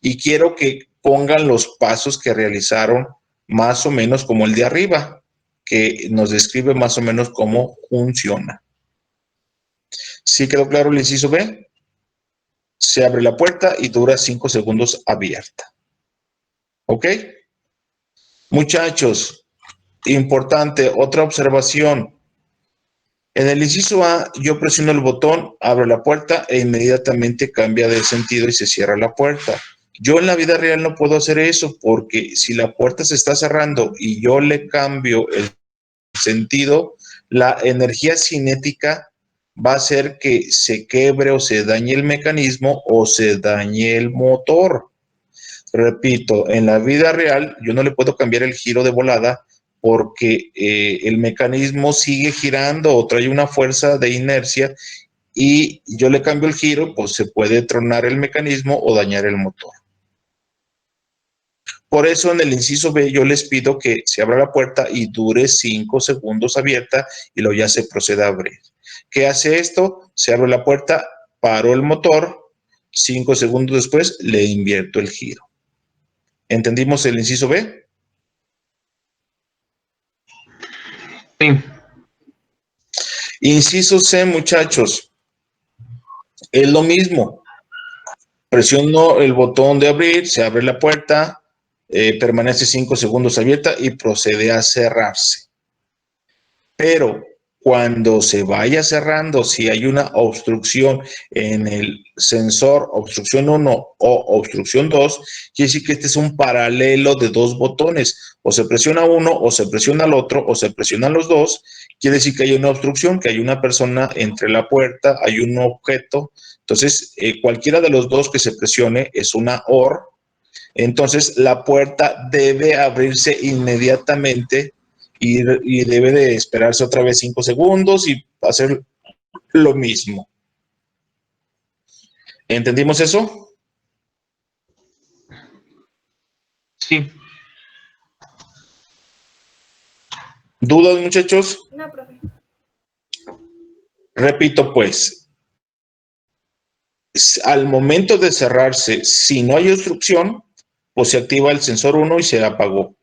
y quiero que pongan los pasos que realizaron más o menos como el de arriba, que nos describe más o menos cómo funciona. ¿Sí quedó claro el inciso B? Se abre la puerta y dura 5 segundos abierta. ¿Ok? Muchachos, importante, otra observación. En el inciso A, yo presiono el botón, abre la puerta e inmediatamente cambia de sentido y se cierra la puerta. Yo en la vida real no puedo hacer eso porque si la puerta se está cerrando y yo le cambio el sentido, la energía cinética va a hacer que se quebre o se dañe el mecanismo o se dañe el motor. Repito, en la vida real yo no le puedo cambiar el giro de volada porque el mecanismo sigue girando o trae una fuerza de inercia y yo le cambio el giro, pues se puede tronar el mecanismo o dañar el motor. Por eso en el inciso B yo les pido que se abra la puerta y dure 5 segundos abierta y luego ya se proceda a abrir. ¿Qué hace esto? Se abre la puerta, paro el motor, 5 segundos después le invierto el giro. ¿Entendimos el inciso B? Sí. Inciso C, muchachos. Es lo mismo. Presiono el botón de abrir, se abre la puerta, permanece 5 segundos abierta y procede a cerrarse. Pero cuando se vaya cerrando, si hay una obstrucción en el sensor, obstrucción 1 o obstrucción 2, quiere decir que este es un paralelo de dos botones. O se presiona uno, o se presiona el otro, o se presionan los dos. Quiere decir que hay una obstrucción, que hay una persona entre la puerta, hay un objeto. Entonces, cualquiera de los dos que se presione es una OR. Entonces, la puerta debe abrirse inmediatamente y debe de esperarse otra vez 5 segundos y hacer lo mismo. ¿Entendimos eso? Sí. ¿Dudas, muchachos? No, profe. Repito, pues, al momento de cerrarse, si no hay obstrucción, pues se activa el sensor 1 y se apagó.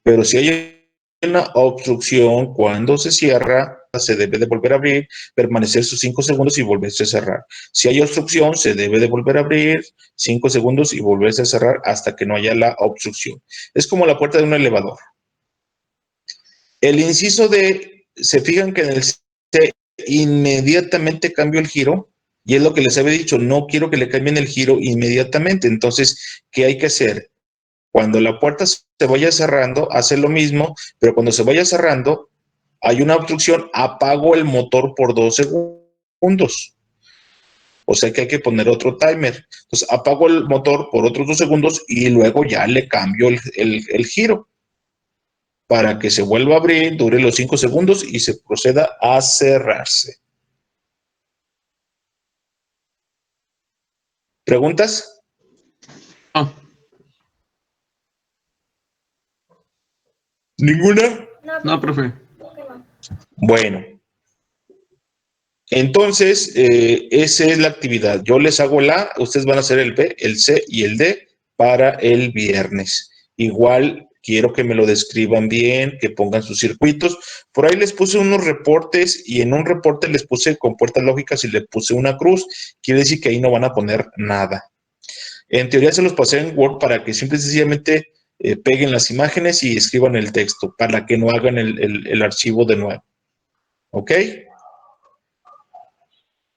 Pero si hay una obstrucción, cuando se cierra, se debe de volver a abrir, permanecer sus 5 segundos y volverse a cerrar. Si hay obstrucción, se debe de volver a abrir 5 segundos y volverse a cerrar hasta que no haya la obstrucción. Es como la puerta de un elevador. El inciso D, se fijan que en el C inmediatamente cambio el giro y es lo que les había dicho, no quiero que le cambien el giro inmediatamente. Entonces, ¿qué hay que hacer? Cuando la puerta se vaya cerrando, hace lo mismo, pero cuando se vaya cerrando, hay una obstrucción, apago el motor por 2 segundos. O sea que hay que poner otro timer. Entonces apago el motor por otros 2 segundos y luego ya le cambio el giro para que se vuelva a abrir, dure los 5 segundos y se proceda a cerrarse. ¿Preguntas? No. ¿Ninguna? No, profe. creo que no. Bueno, entonces esa es la actividad. Yo les hago el A, ustedes van a hacer el B, el C y el D para el viernes. Igual quiero que me lo describan bien, que pongan sus circuitos. Por ahí les puse unos reportes y en un reporte les puse con puertas lógicas y le puse una cruz. Quiere decir que ahí no van a poner nada. En teoría se los pasé en Word para que simple y sencillamente peguen las imágenes y escriban el texto, para que no hagan el archivo de nuevo. ¿Ok?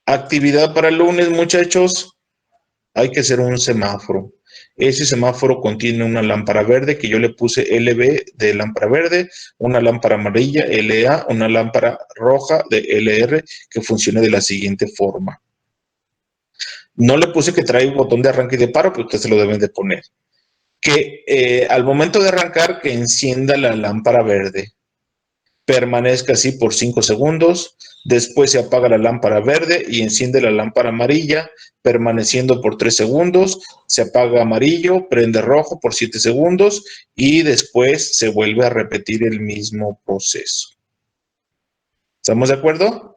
Actividad para el lunes, muchachos. Hay que hacer un semáforo. Ese semáforo contiene una lámpara verde que yo le puse LB de lámpara verde, una lámpara amarilla LA, una lámpara roja de LR que funcione de la siguiente forma. No le puse que trae un botón de arranque y de paro, pero ustedes se lo deben de poner. Que al momento de arrancar, que encienda la lámpara verde. Permanezca así por 5 segundos. Después se apaga la lámpara verde y enciende la lámpara amarilla, permaneciendo por 3 segundos. Se apaga amarillo, prende rojo por 7 segundos y después se vuelve a repetir el mismo proceso. ¿Estamos de acuerdo?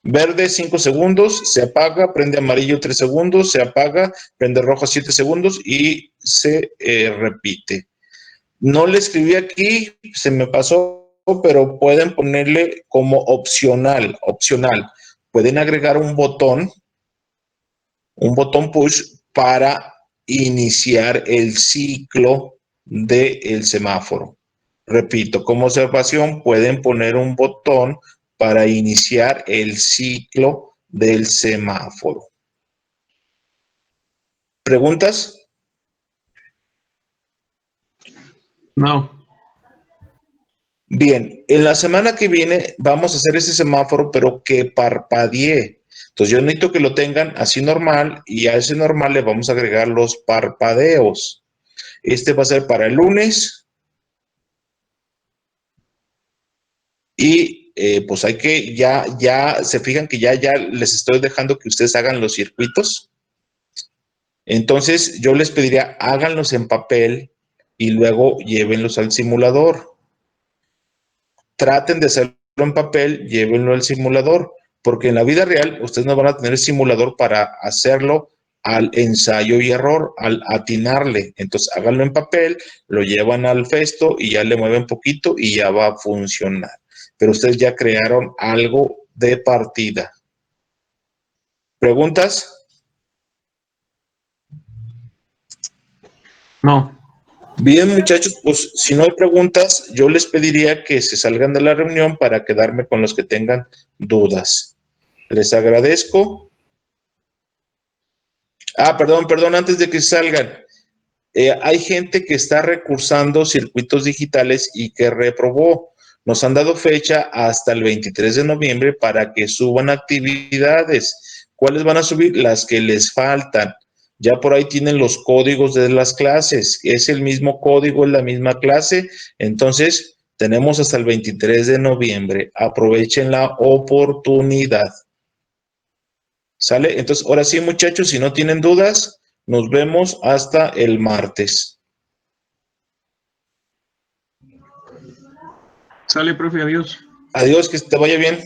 Verde 5 segundos, se apaga, prende amarillo 3 segundos, se apaga, prende rojo 7 segundos y se repite. No le escribí aquí, se me pasó, pero pueden ponerle como opcional. Pueden agregar un botón push para iniciar el ciclo del semáforo. Repito, como observación, pueden poner un botón para iniciar el ciclo del semáforo. ¿Preguntas? No. Bien, en la semana que viene vamos a hacer ese semáforo, pero que parpadee. Entonces yo necesito que lo tengan así normal y a ese normal le vamos a agregar los parpadeos. Este va a ser para el lunes y pues hay que, ya se fijan que ya les estoy dejando que ustedes hagan los circuitos. Entonces yo les pediría háganlos en papel y luego llévenlos al simulador. Traten de hacerlo en papel, llévenlo al simulador, porque en la vida real ustedes no van a tener el simulador para hacerlo al ensayo y error, al atinarle. Entonces háganlo en papel, lo llevan al Festo y ya le mueven poquito y ya va a funcionar. Pero ustedes ya crearon algo de partida. ¿Preguntas? No. Bien, muchachos, pues si no hay preguntas, yo les pediría que se salgan de la reunión para quedarme con los que tengan dudas. Les agradezco. Perdón, antes de que salgan. Hay gente que está recursando circuitos digitales y que reprobó. Nos han dado fecha hasta el 23 de noviembre para que suban actividades. ¿Cuáles van a subir? Las que les faltan. Ya por ahí tienen los códigos de las clases. Es el mismo código, es la misma clase. Entonces, tenemos hasta el 23 de noviembre. Aprovechen la oportunidad. ¿Sale? Entonces, ahora sí, muchachos, si no tienen dudas, nos vemos hasta el martes. Sale, profe, adiós. Adiós, que te vaya bien.